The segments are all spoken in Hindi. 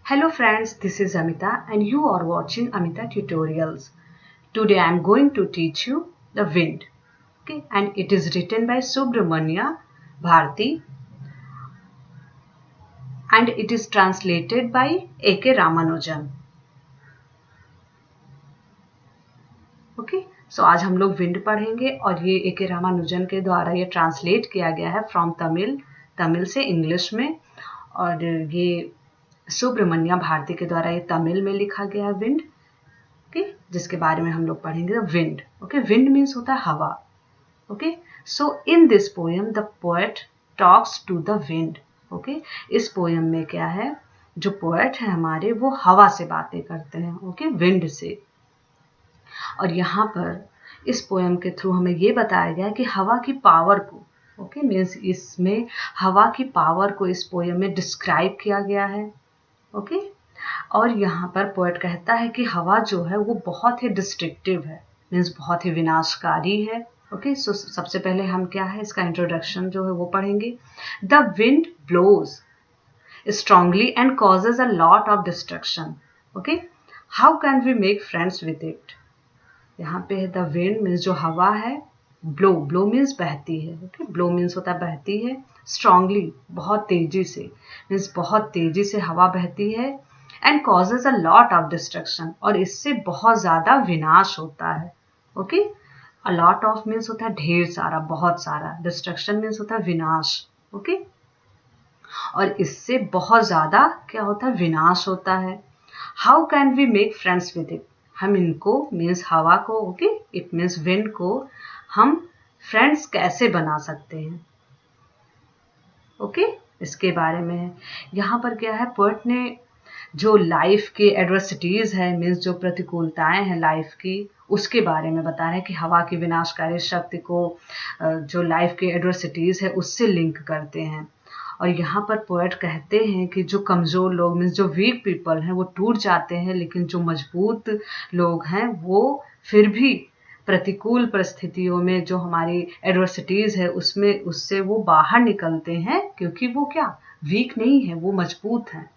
Hello friends, this is Amita and you are watching Amita Tutorials. Today I am going to teach you the wind. Okay, and it is written by Subramanya Bharti and it is translated by A.K. Ramanujan. Okay so आज हम लोग विंड पढ़ेंगे और ये A.K. रामानुजन के द्वारा ये ट्रांसलेट किया गया है फ्रॉम तमिल से इंग्लिश में और ये सुब्रमण्या भारती के द्वारा ये तमिल में लिखा गया है विंड ओके जिसके बारे में हम लोग पढ़ेंगे विंड ओके विंड मीन्स होता है हवा okay so in this poem the poet talks to the wind okay इस पोएम में क्या है जो पोएट है हमारे वो हवा से बातें करते हैं ओके विंड से और यहाँ पर इस पोएम के थ्रू हमें ये बताया गया कि हवा की पावर को ओके मीन्स इसमें हवा की पावर को इस पोएम में डिस्क्राइब किया गया है ओके और यहाँ पर पोएट कहता है कि हवा जो है वो बहुत ही डिस्ट्रक्टिव है मीन्स बहुत ही विनाशकारी है ओके सो सबसे पहले हम क्या है इसका इंट्रोडक्शन जो है वो पढ़ेंगे the wind blows strongly and causes a lot of destruction okay how can we make friends with it यहाँ पे है द विंड मीन्स जो हवा है ब्लो मीन्स बहती है ओके ब्लो मीन्स होता है बहती है स्ट्रांगली बहुत तेजी से मीन्स बहुत तेजी से हवा बहती है and causes a lot of destruction और इससे बहुत ज़्यादा विनाश होता है okay a lot of means होता है ढेर सारा बहुत सारा डिस्ट्रक्शन मीन्स होता है विनाश ओके और इससे बहुत ज़्यादा क्या होता है विनाश होता है how can we make friends with it हम इनको मीन्स हवा को ओके इट मीन्स विंड को हम फ्रेंड्स कैसे बना सकते हैं ओके इसके बारे में है यहाँ पर क्या है पोएट ने जो लाइफ के एडवर्सिटीज है मीन्स जो प्रतिकूलताएं हैं लाइफ की उसके बारे में बता रहे हैं कि हवा की विनाशकारी शक्ति को जो लाइफ के एडवर्सिटीज है उससे लिंक करते हैं और यहाँ पर पोएट कहते हैं कि जो कमज़ोर लोग मीन्स जो वीक पीपल हैं वो टूट जाते हैं लेकिन जो मजबूत लोग हैं वो फिर भी प्रतिकूल परिस्थितियों में जो हमारी एडवर्सिटीज़ है उसमें उससे वो बाहर निकलते हैं क्योंकि वो क्या वीक नहीं है वो मजबूत हैं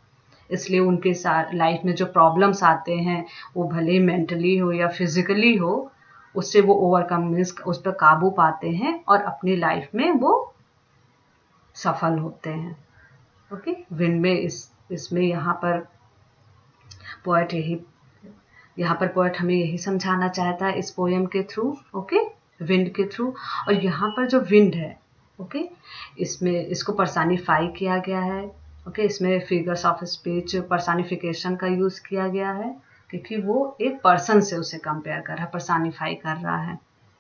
इसलिए उनके साथ लाइफ में जो प्रॉब्लम्स आते हैं वो भले मेंटली हो या फिजिकली हो उससे वो ओवरकम मीन्स उस पर काबू पाते हैं और अपनी लाइफ में वो सफल होते हैं ओके विंड में इसमें यहाँ पर पोएट हमें यही समझाना चाहता है इस पोएम के थ्रू ओके विंड के थ्रू और यहाँ पर जो विंड है ओके इसमें इसको पर्सनिफाई किया गया है ओके इसमें फिगर्स ऑफ स्पीच पर्सनिफिकेशन का यूज़ किया गया है क्योंकि वो एक पर्सन से उसे कंपेयर कर रहा है पर्सनिफाई कर रहा है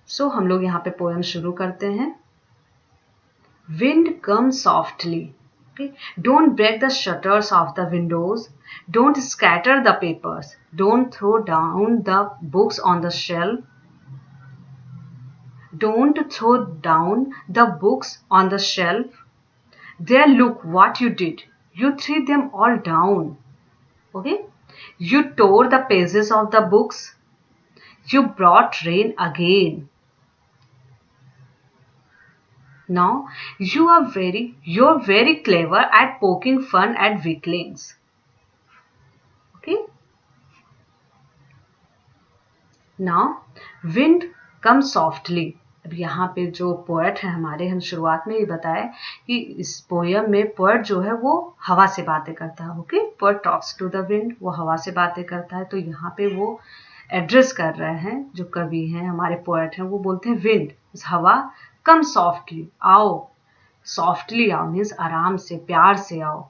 सो हम लोग यहाँ पे पोएम शुरू करते हैं Wind comes softly. Okay? Don't break the shutters of the windows. Don't scatter the papers. Don't throw down the books on the shelf. Don't throw down the books on the shelf. There, look what you did. You threw them all down. Okay? You tore the pages of the books. You brought rain again. Now you're very clever at poking fun at weaklings. Okay. Now wind comes softly. अब यहाँ पे जो पोएट है हमारे हम शुरुआत में ही बताया कि इस पोएम में पोएट जो है वो हवा से बातें करता है okay poet talks to the wind वो हवा से बातें करता है तो यहाँ पे वो एड्रेस कर रहे हैं जो कवि हैं हमारे पोएट हैं वो बोलते हैं विंड हवा कम सॉफ्टली आओ मीन्स आराम से प्यार से आओ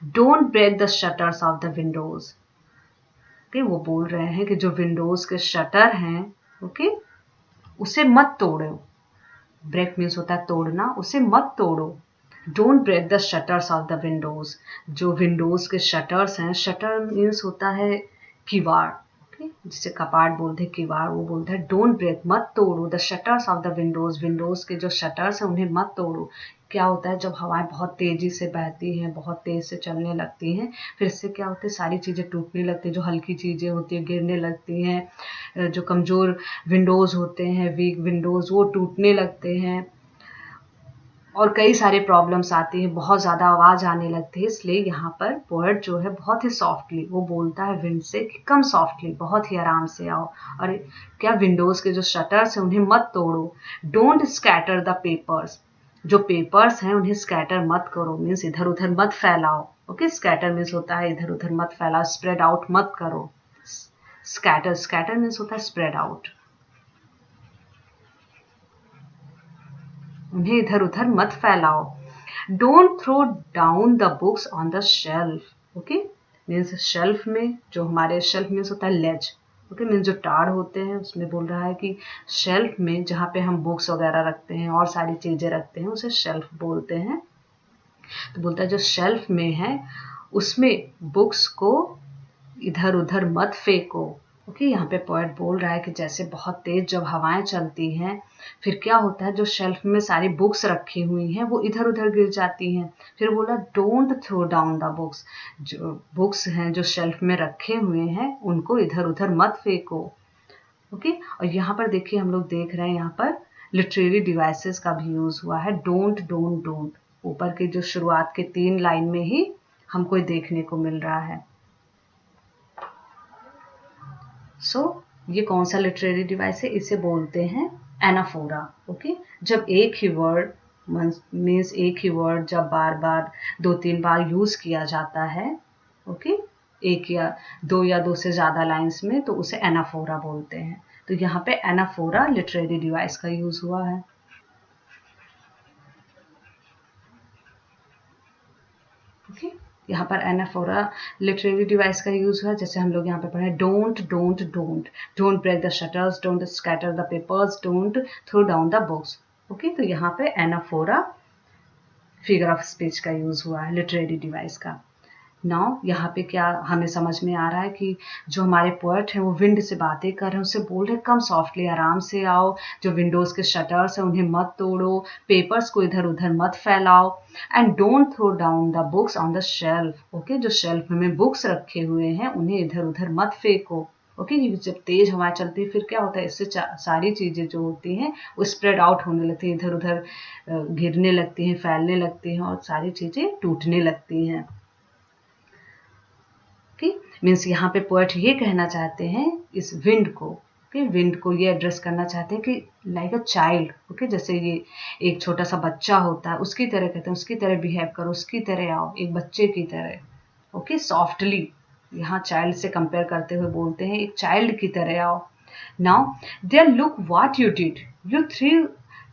don't break the shutters of the windows okay वो बोल रहे हैं कि जो विंडोज के शटर हैं ओके उसे मत तोड़ो ब्रेक मीन्स होता है तोड़ना उसे मत तोड़ो don't break the shutters of the windows जो विंडोज के शटर्स हैं शटर मीन्स होता है किवाड़ जिसे कपाट बोलते हैं किवाड़ वो बोलते हैं डोंट ब्रेक मत तोड़ो the shutters of the Windows के जो शटर्स हैं उन्हें मत तोड़ो क्या होता है जब हवाएं बहुत तेजी से बहती हैं बहुत तेज से चलने लगती हैं फिर इससे क्या होता है सारी चीज़ें टूटने लगती हैं जो हल्की चीज़ें होती हैं गिरने लगती हैं जो कमज़ोर विंडोज़ होते हैं वीक विंडोज़ वो टूटने लगते हैं और कई सारे प्रॉब्लम्स आती हैं, बहुत ज़्यादा आवाज़ आने लगती है, इसलिए यहाँ पर पोएट जो है बहुत ही सॉफ्टली वो बोलता है विंड से कि कम सॉफ्टली, बहुत ही आराम से आओ। और क्या, विंडोज़ के जो शटर्स हैं उन्हें मत तोड़ो। डोंट स्कैटर द पेपर्स, जो पेपर्स हैं उन्हें स्कैटर मत करो, मीन्स इधर उधर मत फैलाओ। ओके, स्कैटर मीन्स होता है इधर उधर मत फैलाओ, स्प्रेड आउट मत करो। स्कैटर, स्कैटर मीन्स होता है स्प्रेड आउट, उन्हें इधर उधर मत फैलाओ। Don't throw down the books on the shelf. Okay, means shelf में, जो हमारे शेल्फ मीन्स होता है लेज। ओके, मीन्स जो टाड़ होते हैं उसमें बोल रहा है कि शेल्फ में जहाँ पे हम बुक्स वगैरह रखते हैं और सारी चीजें रखते हैं उसे शेल्फ बोलते हैं। तो बोलता है जो शेल्फ में है उसमें बुक्स को इधर उधर मत फेंको। ओके, यहाँ पे पोएट बोल रहा है कि जैसे बहुत तेज जब हवाएं चलती हैं, फिर क्या होता है, जो शेल्फ में सारी बुक्स रखी हुई हैं वो इधर उधर गिर जाती हैं। फिर बोला don't throw down the books, जो बुक्स हैं जो शेल्फ में रखे हुए हैं उनको इधर उधर मत फेंको। ओके, और यहाँ पर देखिए हम लोग देख रहे हैं यहाँ पर लिटरेरी डिवाइसेस का भी यूज हुआ है। डोंट, डोंट, डोंट ऊपर के जो शुरुआत के 3 लाइन में ही हमको देखने को मिल रहा है। ये कौन सा लिटरेरी डिवाइस है, इसे बोलते हैं एनाफोरा। ओके, जब एक ही वर्ड मीन्स एक ही वर्ड जब बार बार 2-3 बार यूज किया जाता है, ओके, एक या दो से ज्यादा लाइंस में, तो उसे एनाफोरा बोलते हैं। तो यहाँ पे एनाफोरा लिटरेरी डिवाइस का यूज हुआ है। ओके, यहाँ पर एनाफोरा लिटरेरी डिवाइस का यूज हुआ, जैसे हम लोग यहाँ पे पढ़े don't, don't, don't, don't break the shutters, don't scatter the papers, don't throw down the books. Okay, तो यहाँ पे एनाफोरा फिगर ऑफ स्पीच का यूज हुआ है लिटरेरी डिवाइस का। नाउ यहाँ पे क्या हमें समझ में आ रहा है कि जो हमारे पोएट हैं वो विंड से बातें कर रहे हैं, उससे बोल रहे हैं कम सॉफ्टली, आराम से आओ, जो विंडोज के शटर्स हैं उन्हें मत तोड़ो, पेपर्स को इधर उधर मत फैलाओ, and don't throw down the books on the shelf. Okay, जो शेल्फ में बुक्स रखे हुए हैं उन्हें इधर उधर मत फेंको। ओके, जब तेज हवा चलती है फिर क्या होता है, इससे सारी चीजें जो होती हैं वो स्प्रेड आउट होने लगती है, इधर उधर गिरने लगती हैं, फैलने लगती हैं और सारी चीजें टूटने लगती हैं। मीन्स यहाँ पे पोएट ये कहना चाहते हैं इस विंड को, विंड को ये एड्रेस करना चाहते हैं कि लाइक अ चाइल्ड। ओके, जैसे ये एक छोटा सा बच्चा होता है उसकी तरह कहते हैं, उसकी तरह बिहेव करो, उसकी तरह आओ, एक बच्चे की तरह। ओके, सॉफ्टली, यहाँ चाइल्ड से कंपेयर करते हुए बोलते हैं एक चाइल्ड की तरह आओ। Now there look what you did,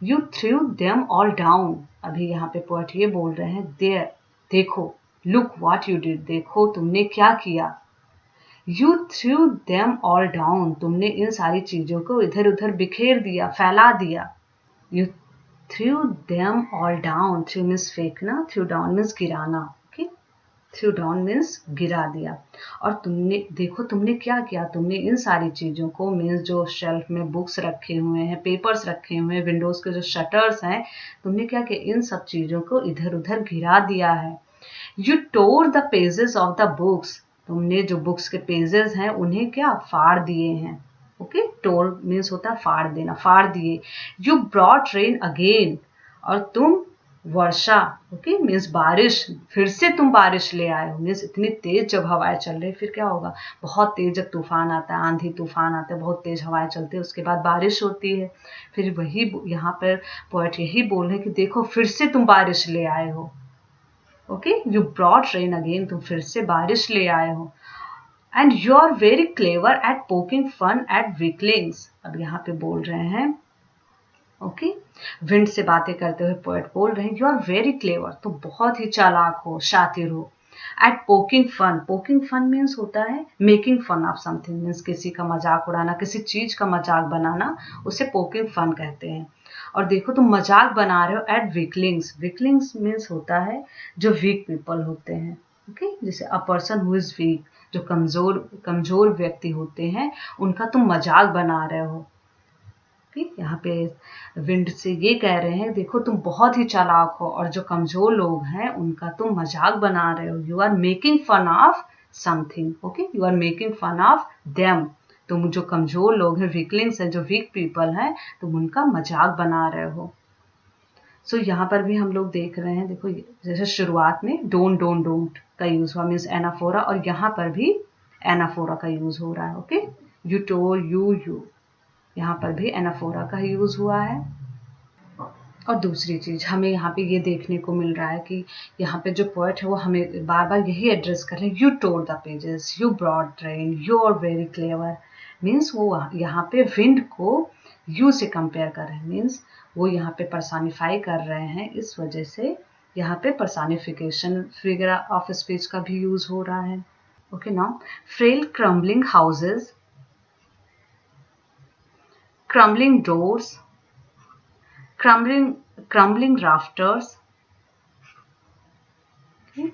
you threw them all down. अभी यहाँ पे पोएट ये बोल रहे हैं देयर, देखो, लुक व्हाट यू डिड, देखो तुमने क्या किया, you threw them all down, तुमने इन सारी चीजों को इधर उधर बिखेर दिया, फैला दिया। You threw them all down, through means फेंकना, थ्रू डाउन मीन्स गिराना। ओके, थ्रू डाउन मीन्स गिरा दिया। और तुमने देखो तुमने क्या किया, तुमने इन सारी चीजों को, मीन्स जो शेल्फ में बुक्स रखे हुए हैं, पेपर्स रखे हुए हैं, विंडोज के जो शटर्स हैं, तुमने क्या किया, इन सब चीजों को इधर उधर गिरा दिया है। You tore the pages of the books, तुमने जो बुक्स के पेजेस हैं उन्हें क्या, फाड़ दिए हैं। ओके, टोर मीन्स होता है फाड़ देना, फाड़ दिए। यू ब्रॉट रेन अगेन, और तुम वर्षा, ओके मीन्स बारिश, फिर से तुम बारिश ले आए हो। मीन्स इतनी तेज जब हवाएं चल रही, फिर क्या होगा, बहुत तेज जब तूफान आता है, आंधी तूफान आता है, बहुत तेज हवाएं चलती है, उसके बाद बारिश होती है। फिर वही यहाँ पर पोएट यही बोल रहे हैं कि देखो फिर से तुम बारिश ले आए हो। Okay, you brought rain again, तुम फिर से बारिश ले आए हो। And you are very clever at poking fun at weaklings. अब यहाँ पे बोल रहे हैं, ओके, विंड से बातें करते हुए पोएट बोल रहे हैं यू आर वेरी क्लेवर, तो बहुत ही चालाक हो, शातिर हो। At poking fun, poking fun means होता है making fun of something, means किसी का मजाक उड़ाना, किसी चीज का मजाक बनाना, उसे पोकिंग फन कहते हैं। और देखो तुम मजाक बना रहे हो एट वीकलिंग्स, वीकलिंग्स मीन्स होता है जो वीक पीपल होते हैं। ओके, जैसे a person who is weak, जो कमजोर व्यक्ति होते हैं, उनका तुम मजाक बना रहे हो। यहाँ पे विंड से ये कह रहे हैं देखो तुम बहुत ही चालाक हो और जो कमजोर लोग हैं उनका तुम मजाक बना रहे हो। You are making fun of something, okay, you are making fun of them, तुम जो कमजोर लोग हैं, वीकलिंग्स हैं, जो वीक पीपल हैं, तुम उनका मजाक बना रहे हो। सो यहाँ पर भी हम लोग देख रहे हैं, देखो जैसे शुरुआत में डोंट का यूज हुआ मीन्स एनाफोरा, और यहाँ पर भी एनाफोरा का यूज हो रहा है। ओके, यू टोल्ड, यू, यहाँ पर भी एनाफोरा का यूज हुआ है। और दूसरी चीज हमें यहाँ पे ये देखने को मिल रहा है कि यहाँ पे जो पोएट है वो हमें बार बार यही एड्रेस कर रहे हैं, you told the pages, you brought rain, you are very clever. Means वो यहाँ पे विंड को यू से कंपेयर कर रहे हैं, मीन्स वो यहाँ पे पर्सोनिफाई कर रहे हैं, इस वजह से यहाँ पे पर्सोनिफिकेशन फिगर ऑफ स्पीच का भी यूज हो रहा है। Okay, now frail crumbling houses, crumbling doors, crumbling rafters, okay?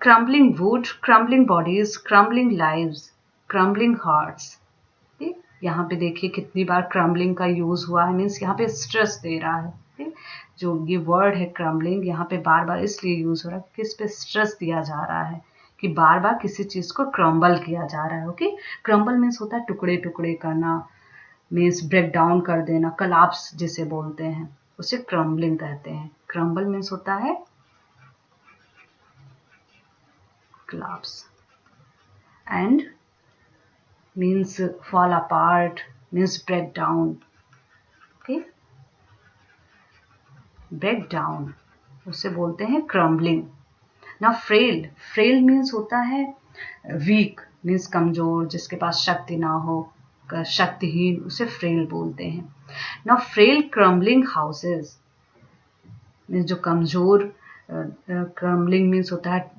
Crumbling wood, crumbling bodies, crumbling lives, crumbling hearts. okay? यहाँ पे देखिए कितनी बार crumbling का यूज हुआ है, मीन्स यहाँ पे स्ट्रेस दे रहा है। okay? जो ये वर्ड है crumbling यहाँ पे बार बार इसलिए यूज हो रहा है कि इस पे स्ट्रेस दिया जा रहा है कि बार बार किसी चीज को क्रम्बल किया जा रहा है। ओके, क्रम्बल मीन्स होता है टुकड़े टुकड़े करना, मीन्स ब्रेक डाउन कर देना, कलाप्स जिसे बोलते हैं उसे क्रम्बलिंग कहते हैं। क्रम्बल मीन्स होता है collapse, and means fall apart, means break down. Okay, break down उसे बोलते हैं क्रम्बलिंग। ना फ्रेल मीन्स होता है वीक, मीन्स कमजोर, जिसके पास शक्ति ना हो, शक्तिहीन, उसे फ्रेल बोलते हैं। Now frail crumbling houses means जो कमजोर, क्रम्बलिंग मीन्स होता है।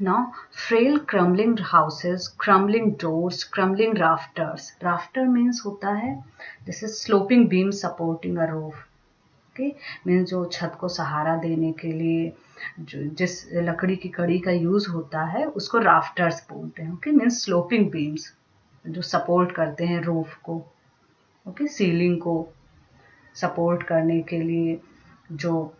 Now frail crumbling houses, crumbling doors, crumbling rafters. Rafter means होता है जैसे sloping beam supporting a roof. Okay, means जो छत को सहारा देने के लिए जिस लकड़ी की कड़ी का यूज होता है उसको राफ्टर्स बोलते हैं। ओके, मीन्स स्लोपिंग बीम्स जो सपोर्ट करते हैं रूफ को। ओके, सीलिंग को सपोर्ट करने के लिए जो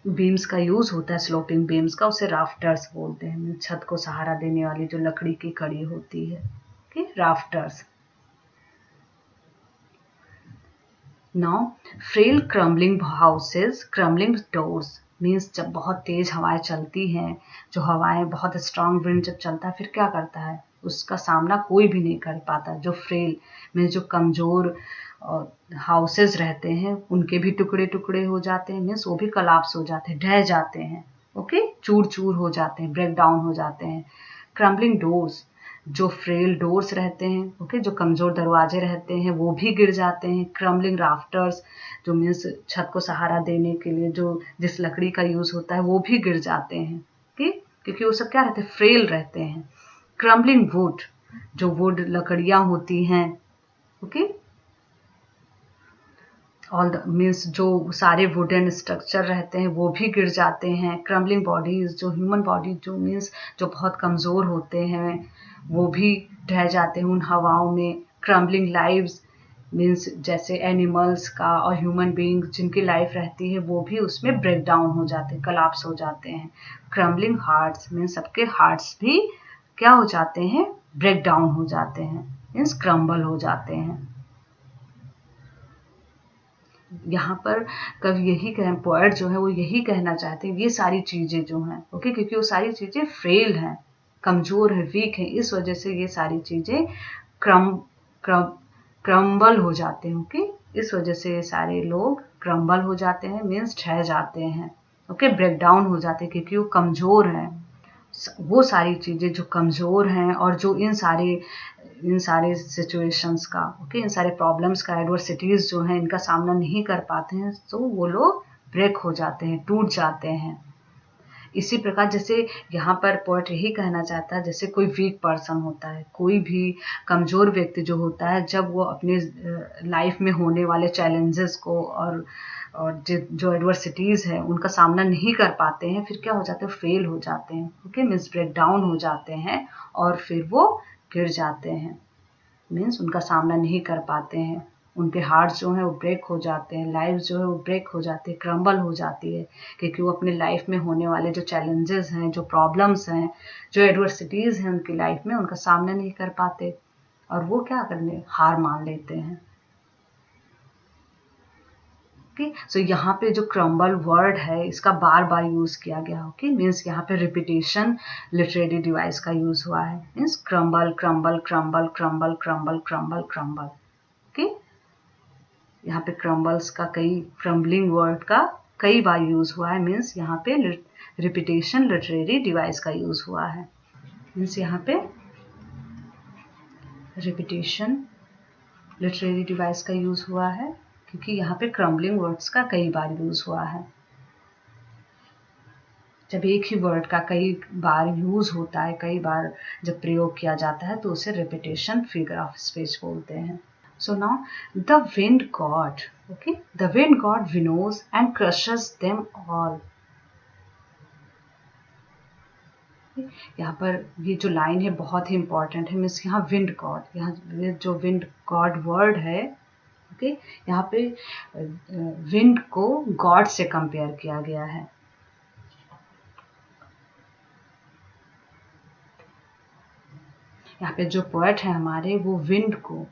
बीम्स का यूज होता है, स्लोपिंग बीम्स का, उसे राफ्टर्स बोलते हैं। छत को सहारा देने वाली जो लकड़ी की कड़ी होती है, okay, rafters. Now frail crumbling houses, crumbling doors means जब बहुत तेज हवाएं चलती हैं, जो हवाएं बहुत स्ट्रांग विंड जब चलता है फिर क्या करता है, उसका सामना कोई भी नहीं कर पाता। जो फ्रेल मीन्स जो कमजोर हाउसेस रहते हैं उनके भी टुकड़े टुकड़े हो जाते हैं, मीन्स वो भी कलाप्स हो जाते हैं, ढह जाते हैं। ओके, चूर चूर हो जाते हैं, ब्रेक डाउन हो जाते हैं। क्रम्बलिंग डोर्स जो फ्रेल डोर्स रहते हैं, ओके, जो कमजोर दरवाजे रहते हैं वो भी गिर जाते हैं। क्रम्बलिंग राफ्टर्स जो मीन्स छत को सहारा देने के लिए जो जिस लकड़ी का यूज होता है वो भी गिर जाते हैं। ओके, क्योंकि वो सब क्या रहते हैं, फ्रेल रहते हैं। क्रम्बलिंग वुड जो वुड लकड़ियां होती हैं, ओके, ऑल द मीन्स जो सारे वुडन स्ट्रक्चर रहते हैं वो भी गिर जाते हैं। क्रम्बलिंग बॉडीज जो ह्यूमन बॉडी जो मीन्स जो बहुत कमज़ोर होते हैं वो भी ढह जाते हैं उन हवाओं में। क्रम्बलिंग लाइव्स मीन्स जैसे एनिमल्स का और ह्यूमन बींग जिनकी लाइफ रहती है वो भी उसमें ब्रेक डाउन हो जाते हैं, कलाप्स हो जाते हैं। क्रम्बलिंग हार्ट्स मीन्स सबके हार्ट्स भी क्या हो जाते हैं, ब्रेक डाउन हो जाते हैं, मीन्स क्रम्बल हो जाते हैं। यहाँ पर कवि यही पोएट जो है वो यही कहना चाहते हैं, ये सारी चीजें जो हैं, ओके, क्योंकि वो सारी चीजें फ्रेल हैं, कमजोर है, वीक है, इस वजह से ये सारी चीजें क्रम्बल हो जाते हैं। ओके, इस वजह से ये सारे लोग क्रम्बल हो जाते हैं, मीन्स ढह जाते हैं। ओके, ब्रेक डाउन हो जाते हैं क्योंकि वो कमजोर हैं। वो सारी चीजें जो कमजोर हैं और जो इन सारे सिचुएशंस का, ओके, इन सारे प्रॉब्लम्स का, एडवर्सिटीज जो हैं इनका सामना नहीं कर पाते हैं, तो वो लोग ब्रेक हो जाते हैं, टूट जाते हैं। इसी प्रकार जैसे यहाँ पर पोएट यही कहना चाहता है, जैसे कोई वीक पर्सन होता है, कोई भी कमजोर व्यक्ति जो होता है, जब वो अपने लाइफ में होने वाले चैलेंजेस को और जो एडवर्सिटीज है उनका सामना नहीं कर पाते हैं, फिर क्या हो जाते हैं, फेल हो जाते हैं। ओके, मीन्स ब्रेक डाउन हो जाते हैं और फिर वो गिर जाते हैं, मीन्स उनका सामना नहीं कर पाते हैं, उनके हार्ट्स जो हैं वो ब्रेक हो जाते हैं, लाइफ जो है वो ब्रेक हो जाती है, क्रम्बल हो जाती है, क्योंकि वो अपने लाइफ में होने वाले जो चैलेंजेस हैं, जो प्रॉब्लम्स हैं, जो एडवर्सिटीज हैं उनकी लाइफ में, उनका सामना नहीं कर पाते और वो क्या करने, हार मान लेते हैं। ओके। सो यहाँ पे जो क्रम्बल वर्ड है इसका बार बार यूज किया गया। ओके, मीन्स यहाँ पे रिपीटेशन लिटरेरी डिवाइस का यूज हुआ है। Means crumble crumble crumble crumble crumble crumble crumble. Okay, यहाँ पे क्रम्बल्स का क्रम्बलिंग वर्ड का कई बार यूज हुआ है। मीन्स यहाँ पे रिपीटेशन लिटरेरी डिवाइस का यूज हुआ है। मीन्स यहाँ पे रिपीटेशन लिटरेरी डिवाइस का यूज हुआ है क्योंकि यहाँ पे क्रम्बलिंग वर्ड्स का कई बार यूज हुआ है। जब एक ही वर्ड का कई बार यूज होता है, कई बार जब प्रयोग किया जाता है तो उसे रिपीटेशन फिगर ऑफ स्पीच बोलते हैं। So now the wind god. Okay, the wind god winnows and crushes them all. यहाँ पर ये जो लाइन है बहुत ही इंपॉर्टेंट है। मीन्स यहाँ विंड गॉड, यहाँ जो विंड गॉड वर्ड है, ओके, यहाँ पे विंड को गॉड से कंपेयर किया गया है। यहाँ पे जो पोएट है हमारे वो विंड को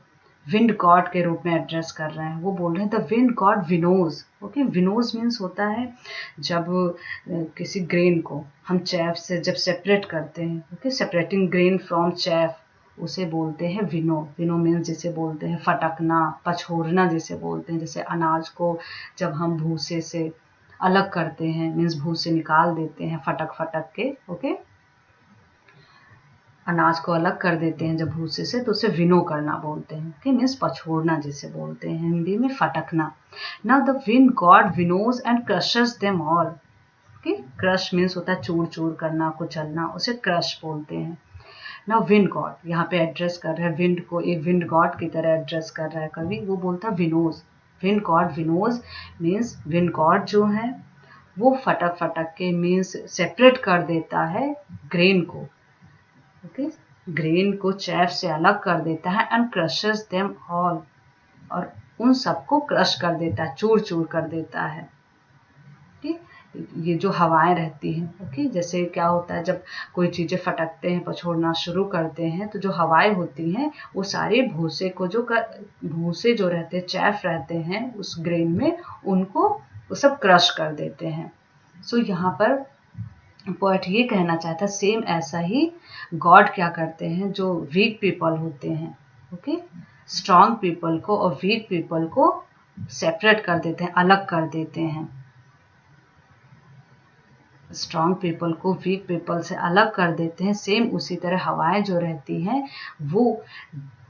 विंड गॉड के रूप में एड्रेस कर रहे हैं। वो बोल रहे हैं the wind god winnows. Okay, winnows means होता है जब किसी ग्रेन को हम चैफ से जब सेपरेट करते हैं। Okay, separating grain from chaff, उसे बोलते हैं विनो। विनो मीन्स जिसे बोलते हैं फटकना, पछोड़ना जिसे बोलते हैं। जैसे अनाज को जब हम भूसे से अलग करते हैं, मीन्स भूसे निकाल देते हैं फटक फटक के। ओके, अनाज को अलग कर देते हैं जब भूसे से, तो उसे विनो करना बोलते हैं। ओके, मीन्स पछोड़ना जिसे बोलते हैं हिंदी में फटकना। Now the wind god winnows and crushes them all. Okay, crush means होता है चूर चूर करना, कुचलना, उसे क्रश बोलते हैं। नाउ विंड गॉड यहाँ पे एड्रेस कर रहा है विंड को, एक विंड गॉड की तरह एड्रेस कर रहा है कवि। वो बोलता है winnows, wind god winnows means wind god जो है वो फटक फटक के मीन्स सेपरेट कर देता है ग्रेन को। ओके, ग्रेन को चैफ से अलग कर देता है एंड क्रशेस देम ऑल, और उन सबको क्रश कर देता है, चूर चूर कर देता है। ओके, ये जो हवाएं रहती हैं, ओके, जैसे क्या होता है जब कोई चीजें फटकते हैं, पछोड़ना शुरू करते हैं, तो जो हवाएं होती हैं वो सारे भूसे को भूसे जो रहते हैं, चैफ रहते हैं उस ग्रेन में, उनको वो सब क्रश कर देते हैं। सो यहाँ पर पोएट ये कहना चाहता है सेम ऐसा ही गॉड क्या करते हैं, जो वीक पीपल होते हैं, ओके, स्ट्रॉन्ग पीपल को और वीक पीपल को सेपरेट कर देते हैं, अलग कर देते हैं। स्ट्रॉन्ग पीपल को वीक पीपल से अलग कर देते हैं। सेम उसी तरह हवाएं जो रहती हैं वो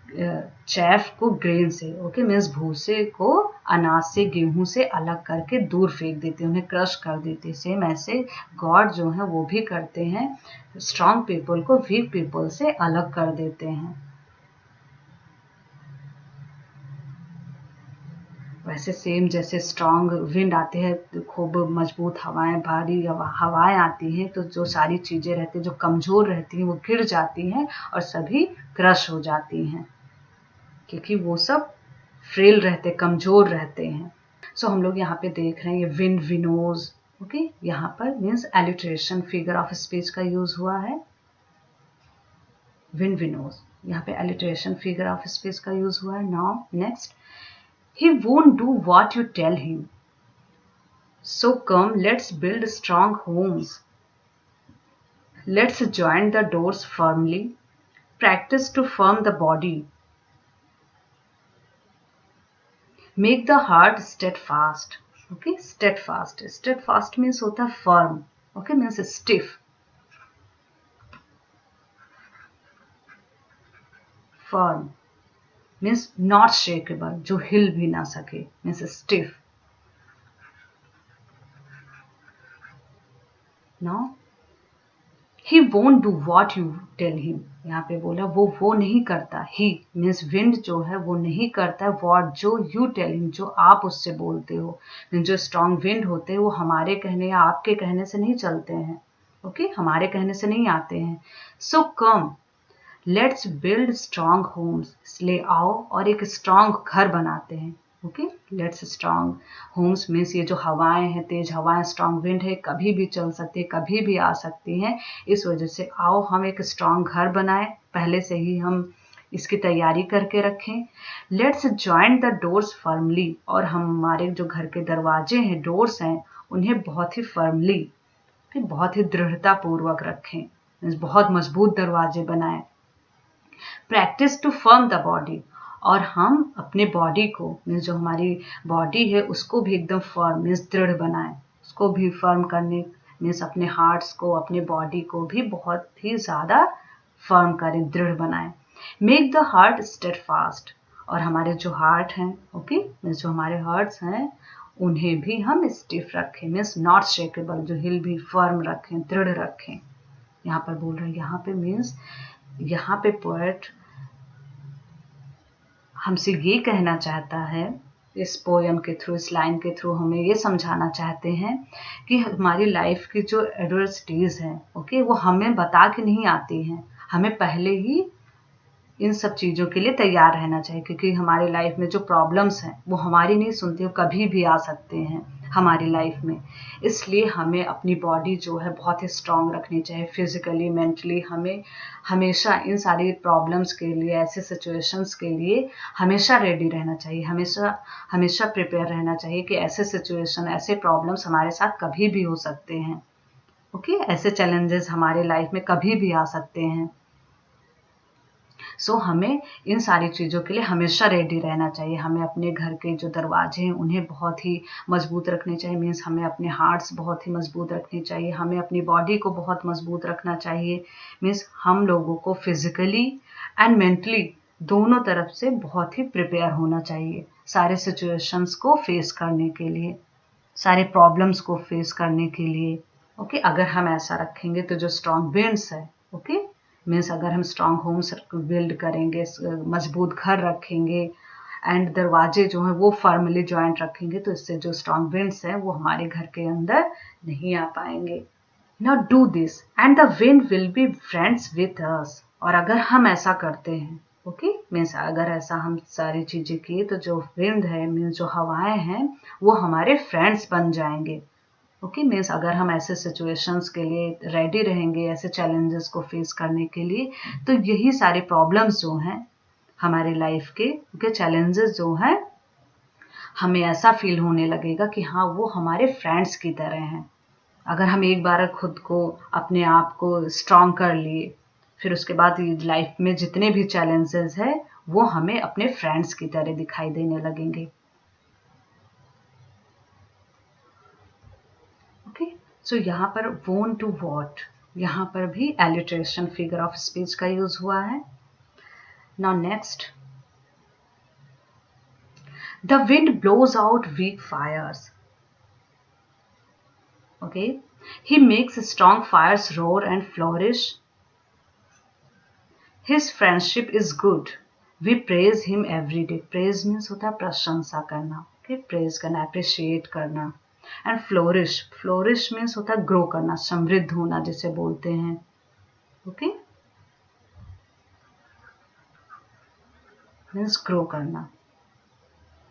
चैफ को ग्रेन से, ओके, मीन्स भूसे को अनाज से, गेहूं से अलग करके दूर फेंक देते हैं, उन्हें क्रश कर देते हैं। सेम ऐसे गॉड जो है वो भी करते हैं, स्ट्रॉन्ग पीपल को वीक पीपल से अलग कर देते हैं। वैसे सेम जैसे स्ट्रॉन्ग विंड आते हैं, खूब मजबूत हवाएं, भारी हवाएं आती हैं, तो जो सारी चीजें रहती हैं जो कमजोर रहती हैं वो गिर जाती हैं और सभी क्रश हो जाती हैं, क्योंकि वो सब फ्रेल रहते, कमजोर रहते हैं। सो हम लोग यहाँ पे देख रहे हैं ये विंड विनोज। ओके, यहाँ पर means alliteration figure of speech का यूज हुआ है, विंड विनोज, यहाँ पे एलिट्रेशन फिगर ऑफ स्पीच का यूज हुआ है। Now next, he won't do what you tell him, so come let's build strong homes, let's join the doors firmly, practice to firm the body, make the heart steadfast. Okay, steadfast means होता है firm, okay, means stiff, firm means not shakeable, जो हिल भी ना सके, means stiff. Now he won't do what you tell him, यहाँ पे बोला वो नहीं करता, he means wind जो है वो नहीं करता है what जो you tell him जो आप उससे बोलते हो। जो strong wind होते हैं वो हमारे कहने या आपके कहने से नहीं चलते हैं, ओके, हमारे कहने से नहीं आते हैं। So come let's build strong homes, इसलिए आओ और एक स्ट्रॉन्ग घर बनाते हैं। Okay, let's strong homes means ये जो हवाएं हैं, तेज हवाएं, स्ट्रॉन्ग विंड है, कभी भी चल सकती है, कभी भी आ सकती हैं। इस वजह से आओ हम एक स्ट्रॉन्ग घर बनाएं, पहले से ही हम इसकी तैयारी करके रखें। Let's joint the doors firmly, और हमारे जो घर के दरवाजे हैं, डोर्स हैं, उन्हें बहुत ही फर्मली, बहुत ही दृढ़ता पूर्वक रखें, बहुत मजबूत दरवाजे बनाएं। Practice to firm the body, और हम अपने बॉडी को, मीन्स जो हमारी बॉडी है उसको भी एकदम फर्म मीन्स दृढ़ बनाएं, उसको भी फर्म करने मीन्स अपने हार्ट्स को, अपने बॉडी को भी बहुत ही ज़्यादा फर्म करें, दृढ़ बनाएं। मेक द हार्ट स्टेडफास्ट, और हमारे जो हार्ट हैं, ओके, मीन्स जो हमारे हार्ट्स हैं उन्हें भी हम स्टिफ रखें, मीन्स नॉट शेकेबल, जो हिल भी फर्म रखें, दृढ़ रखें। यहाँ पर बोल रहे हैं, यहाँ पे मीन्स यहाँ पे पोएट हमसे ये कहना चाहता है, इस पोयम के थ्रू, इस लाइन के थ्रू हमें ये समझाना चाहते हैं कि हमारी लाइफ की जो एडवर्सिटीज़ हैं, ओके, वो हमें बता के नहीं आती हैं, हमें पहले ही इन सब चीज़ों के लिए तैयार रहना चाहिए, क्योंकि हमारी लाइफ में जो प्रॉब्लम्स हैं वो हमारी नहीं सुनते, वो कभी भी आ सकते हैं हमारी लाइफ में। इसलिए हमें अपनी बॉडी जो है बहुत ही स्ट्रांग रखनी चाहिए, फिजिकली, मेंटली। हमें हमेशा इन सारी प्रॉब्लम्स के लिए, ऐसे सिचुएशंस के लिए हमेशा रेडी रहना चाहिए, हमेशा हमेशा प्रिपेयर रहना चाहिए कि ऐसे सिचुएशन, ऐसे प्रॉब्लम्स हमारे साथ कभी भी हो सकते हैं, ओके, ऐसे चैलेंजेस हमारे लाइफ में कभी भी आ सकते हैं। सो हमें इन सारी चीज़ों के लिए हमेशा रेडी रहना चाहिए। हमें अपने घर के जो दरवाजे हैं उन्हें बहुत ही मजबूत रखने चाहिए, मीन्स हमें अपने हार्ट्स बहुत ही मजबूत रखने चाहिए, हमें अपनी बॉडी को बहुत मजबूत रखना चाहिए, मीन्स हम लोगों को फिजिकली एंड मेंटली दोनों तरफ से बहुत ही प्रिपेयर होना चाहिए सारे सिचुएशंस को फेस करने के लिए, सारे प्रॉब्लम्स को फेस करने के लिए, ओके। अगर हम ऐसा रखेंगे तो जो स्ट्रॉन्ग विंड्स है, ओके, मीन्स अगर हम स्ट्रॉन्ग होम्स बिल्ड करेंगे, मजबूत घर रखेंगे एंड दरवाजे जो हैं वो फर्मली जॉइंट रखेंगे, तो इससे जो स्ट्रॉन्ग विंड्स हैं वो हमारे घर के अंदर नहीं आ पाएंगे। Now do this and the wind will be friends with us, और अगर हम ऐसा करते हैं, ओके, मीन्स अगर ऐसा हम सारी चीज़ें किए तो जो विंड है, मीन्स जो हवाएं हैं, वो हमारे फ्रेंड्स बन जाएंगे, ओके, मीन्स अगर हम ऐसे सिचुएशंस के लिए रेडी रहेंगे, ऐसे चैलेंजेस को फेस करने के लिए, तो यही सारे प्रॉब्लम्स जो हैं हमारे लाइफ के चैलेंजेस जो हैं, हमें ऐसा फील होने लगेगा कि हाँ, वो हमारे फ्रेंड्स की तरह हैं। अगर हम एक बार खुद को, अपने आप को स्ट्रॉन्ग कर लिए, फिर उसके बाद लाइफ में जितने भी चैलेंजेस हैं वो हमें अपने फ्रेंड्स की तरह दिखाई देने लगेंगे, ओके। सो यहाँ पर वोन टू वॉट, यहाँ पर भी एलिट्रेशन, फिगर ऑफ स्पीच का यूज हुआ है। Now next, the wind blows out weak fires, okay, he makes strong fires roar and flourish, his friendship is good, we praise him every day. Praise means होता है प्रशंसा करना, ओके, प्रेज करना, अप्रिशिएट करना। एंड फ्लोरिश, फ्लोरिश मीन्स होता है ग्रो करना, समृद्ध होना जिसे बोलते हैं, ओके, मीन्स ग्रो करना,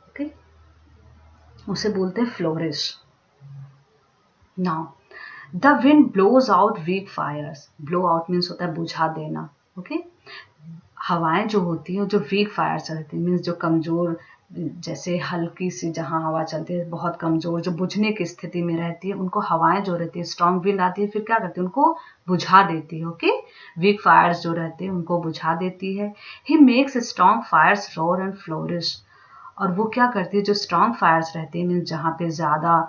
ओके, उसे बोलते हैं flourish. Now the wind blows out weak fires, blow out means होता है बुझा देना, ओके। हवाएं जो होती हैं, जो वीक फायर्स रहती हैं, मीन्स जो कमजोर, जैसे हल्की सी जहाँ हवा चलती है, बहुत कमजोर, जो बुझने की स्थिति में रहती है, उनको हवाएं जो रहती है, स्ट्रॉन्ग विंड आती है, फिर क्या करती है, उनको बुझा देती है, ओके, वीक फायर्स जो रहते हैं उनको बुझा देती है। He makes strong fires roar and flourish, और वो क्या करती है, जो स्ट्रॉन्ग फायर्स रहती है, मीन्स जहाँ पे ज़्यादा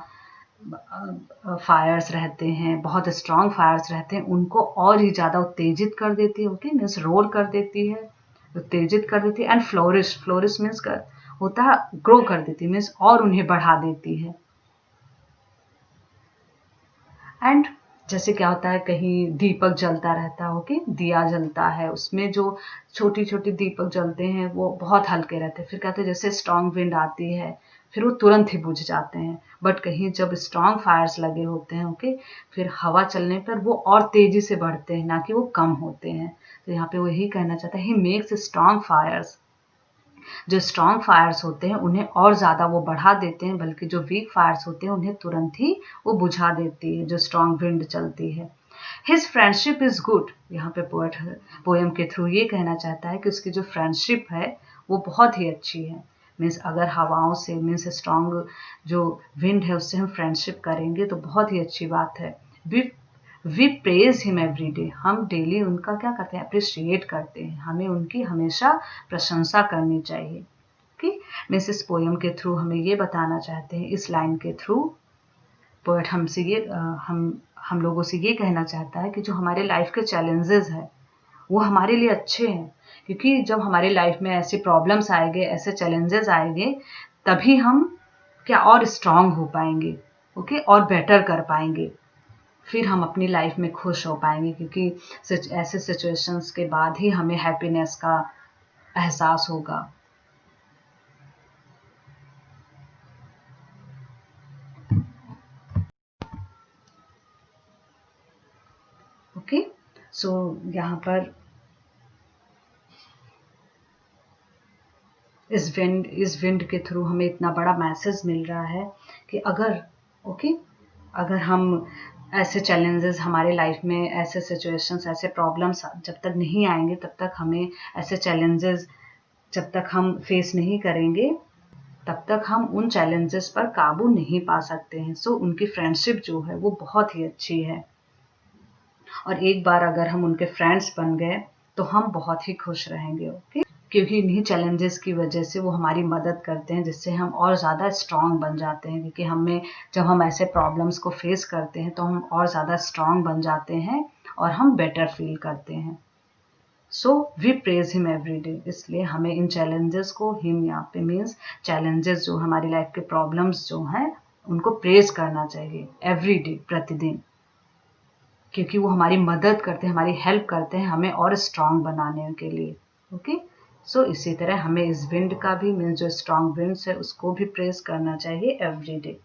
फायर्स रहते हैं, बहुत स्ट्रॉन्ग फायर्स रहते हैं, उनको और ही ज़्यादा उत्तेजित कर देती है, ओके, मीन्स रोर कर देती है, उत्तेजित कर देती है। एंड फ्लोरिश, फ्लोरिश मीन्स होता है ग्रो कर देती है, मीन्स और उन्हें बढ़ा देती है। एंड जैसे क्या होता है, कहीं दीपक जलता रहता है, ओके, दिया जलता है, उसमें जो छोटी छोटी दीपक जलते हैं वो बहुत हल्के रहते हैं, फिर कहते हैं जैसे स्ट्रॉन्ग विंड आती है फिर वो तुरंत ही बुझ जाते हैं, बट कहीं जब स्ट्रॉन्ग फायर्स लगे होते हैं, ओके, फिर हवा चलने पर वो और तेजी से बढ़ते हैं, ना कि वो कम होते हैं। तो यहाँ पे वो यही कहना चाहता है, ही मेक्स स्ट्रॉन्ग फायर्स, जो स्ट्रॉन्ग फायर्स होते हैं उन्हें और ज़्यादा वो बढ़ा देते हैं, बल्कि जो वीक फायर्स होते हैं उन्हें तुरंत ही वो बुझा देती है, जो स्ट्रॉन्ग विंड चलती है। His friendship is good. यहाँ पे पोएट पोएम के थ्रू ये कहना चाहता है कि उसकी जो फ्रेंडशिप है वो बहुत ही अच्छी है। मीन्स अगर हवाओं से, मीन्स स्ट्रॉन्ग जो विंड है उससे हम फ्रेंडशिप करेंगे तो बहुत ही अच्छी बात है। We praise him every day. हम डेली उनका क्या करते हैं, अप्रिशिएट करते हैं। हमें उनकी हमेशा प्रशंसा करनी चाहिए। ओके, मीन्स इस पोएम के थ्रू हमें ये बताना चाहते हैं, इस लाइन के थ्रू पोएट हमसे ये हम लोगों से ये कहना चाहता है कि जो हमारे लाइफ के चैलेंजेस है वो हमारे लिए अच्छे हैं, क्योंकि जब हमारे लाइफ में ऐसी प्रॉब्लम्स आएंगे, ऐसे चैलेंजेस आएंगे, तभी हम क्या और स्ट्रांग हो पाएंगे। ओके, और बेटर कर पाएंगे। फिर हम अपनी लाइफ में खुश हो पाएंगे, क्योंकि ऐसे सिचुएशंस के बाद ही हमें हैप्पीनेस का एहसास होगा। ओके, सो यहाँ पर इस विंड के थ्रू हमें इतना बड़ा मैसेज मिल रहा है कि अगर हम ऐसे चैलेंजेस हमारे लाइफ में, ऐसे सिचुएशंस, ऐसे प्रॉब्लम्स जब तक नहीं आएंगे, तब तक हमें ऐसे चैलेंजेस जब तक हम फेस नहीं करेंगे, तब तक हम उन चैलेंजेस पर काबू नहीं पा सकते हैं। सो उनकी फ्रेंडशिप जो है वो बहुत ही अच्छी है, और एक बार अगर हम उनके फ्रेंड्स बन गए तो हम बहुत ही खुश रहेंगे। ओके, क्योंकि इन्हीं चैलेंजेस की वजह से वो हमारी मदद करते हैं, जिससे हम और ज़्यादा स्ट्रांग बन जाते हैं। क्योंकि जब हम ऐसे प्रॉब्लम्स को फेस करते हैं तो हम और ज़्यादा स्ट्रांग बन जाते हैं और हम बेटर फील करते हैं। So we praise him every day. इसलिए हमें इन चैलेंजेस को, हिम यहाँ पे मीन्स चैलेंजेस जो हमारी लाइफ के प्रॉब्लम्स जो हैं उनको प्रेज करना चाहिए एवरी डे, प्रतिदिन, क्योंकि वो हमारी मदद करते हैं, हमारी हेल्प करते हैं हमें और स्ट्रांग बनाने के लिए। ओके, सो इसी तरह हमें इस विंड का भी, मीन्स जो स्ट्रांग विंड्स है उसको भी प्रेस करना चाहिए every day.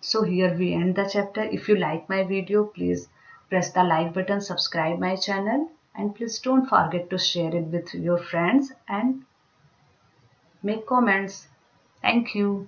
So here we end the chapter. If you like my video, please press the like button, subscribe my channel, and please don't forget to share it with your friends and make comments. Thank you.